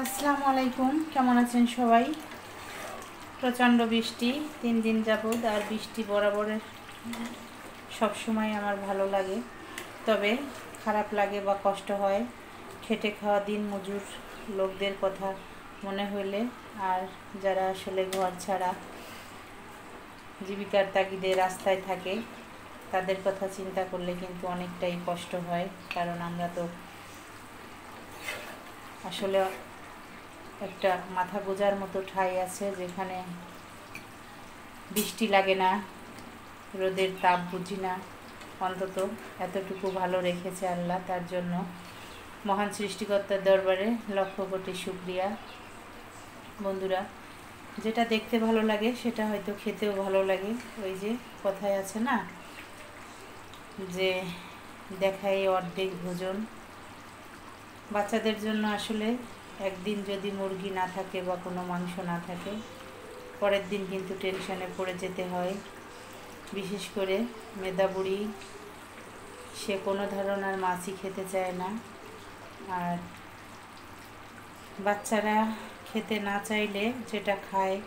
আসসালামু আলাইকুম, কেমন আছেন সবাই? প্রচণ্ড বৃষ্টি 3 দিন যাবৎ, আর বৃষ্টি বরাবরের সবসময় আমার ভালো লাগে, তবে খারাপ লাগে বা কষ্ট হয় খেটে খাওয়া দিন মজুর লোকদের কথা মনে হইলে। আর যারা আসলে ঘর ছাড়া জীবিকার তাগিদে রাস্তায় থাকে তাদের কথা চিন্তা করলে কিন্তু অনেকটাই কষ্ট হয়, কারণ আমরা তো আসলে একটা মাথা গোজার মতো ঠাঁই আছে যেখানে বৃষ্টি লাগে না, রোদের তাপ বুঝি না, অন্তত এতটুকু ভালো রেখেছে আল্লাহ। তার জন্য মহান সৃষ্টিকর্তার দরবারে লক্ষ কোটি শুকরিয়া। বন্ধুরা, যেটা দেখতে ভালো লাগে সেটা হয়তো খেতেও ভালো লাগে। ওই যে কথায় আছে না, যে দেখাই অর্ধেক ভোজন। বাচ্চাদের জন্য আসলে একদিন যদি মুরগি না থাকে বা কোনো মাংস না থাকে, পরের দিন কিন্তু টেনশনে পড়ে যেতে হয়। বিশেষ করে মেধাবুড়ি, সে কোনো ধরনের মাছই খেতে চায় না। আর বাচ্চারা খেতে না চাইলে যেটা খায়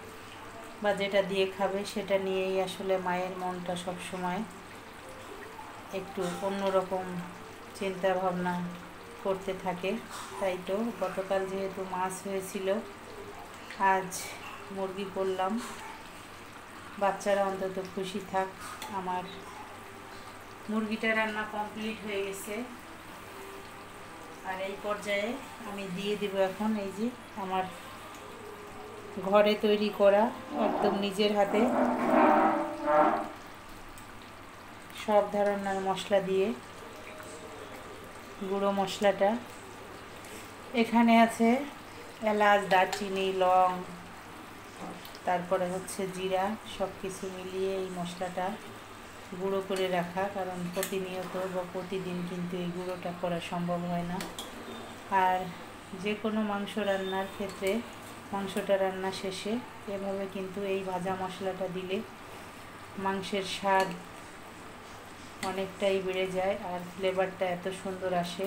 বা যেটা দিয়ে খাবে সেটা নিয়েই আসলে মায়ের মনটা সবসময় একটু অন্যরকম চিন্তা ভাবনা করতে থাকে। তাই তো গতকাল যেহেতু মাছ হয়েছিল, আজ মুরগি করলাম। বাচ্চারা অন্তত খুশি থাক। আমার মুরগিটা রান্না কমপ্লিট হয়ে গেছে, আর এই পর্যায়ে আমি দিয়ে দেব এখন এই যে আমার ঘরে তৈরি করা একদম নিজের হাতে সব ধরনের মশলা দিয়ে গুঁড়ো মশলাটা। এখানে আছে এলাচ, দারচিনি, লং, তারপরে হচ্ছে জিরা, সব কিছু মিলিয়ে এই মশলাটা গুঁড়ো করে রাখা, কারণ প্রতিনিয়ত বা প্রতিদিন কিন্তু এই গুঁড়োটা করা সম্ভব হয় না। আর যে কোনো মাংস রান্নার ক্ষেত্রে মাংসটা রান্না শেষে এভাবে কিন্তু এই ভাজা মশলাটা দিলে মাংসের স্বাদ অনেকটাই বেড়ে যায়, আর ফ্লেভারটা এত সুন্দর আসে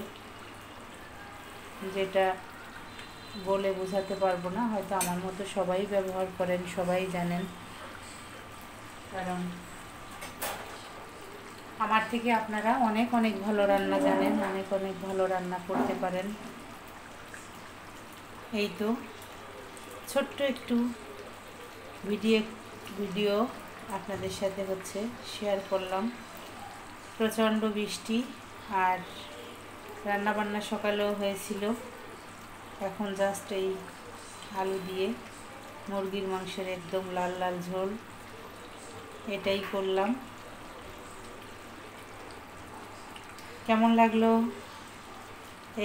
যেটা বলে বোঝাতে পারবো না। হয়তো আমার মতো সবাই ব্যবহার করেন, সবাই জানেন, কারণ আমার থেকে আপনারা অনেক অনেক ভালো রান্না জানেন, অনেক অনেক ভালো রান্না করতে পারেন। এই তো ছোট্ট একটু ভিডিও আপনাদের সাথে হচ্ছে শেয়ার করলাম। প্রচণ্ড বৃষ্টি, আর রান্নাবান্না সকালেও হয়েছিল। এখন জাস্ট এই আলু দিয়ে মুরগির মাংসের একদম লাল লাল ঝোল, এটাই করলাম। কেমন লাগলো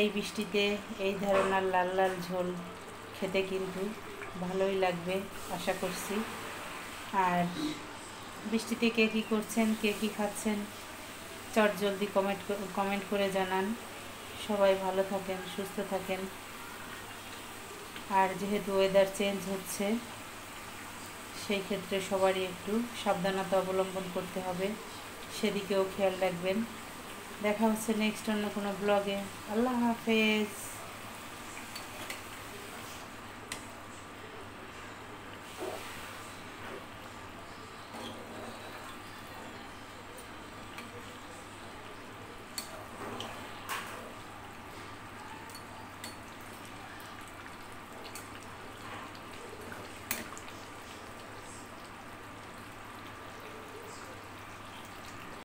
এই বৃষ্টিতে এই ধরনের লাল লাল ঝোল খেতে? কিন্তু ভালোই লাগবে আশা করছি। আর বৃষ্টিতে কে কী করছেন, কে কী খাচ্ছেন, চট জলদি কমেন্ট করে জানান। সবাই ভালো থাকেন, সুস্থ থাকেন। আর যেহেতু ওয়েদার চেঞ্জ হচ্ছে, সেই ক্ষেত্রে সবারই একটু সাবধানতা অবলম্বন করতে হবে, সেদিকেও খেয়াল রাখবেন। দেখা হচ্ছে নেক্সট অন্য কোনো ব্লগে। আল্লাহ হাফেজ।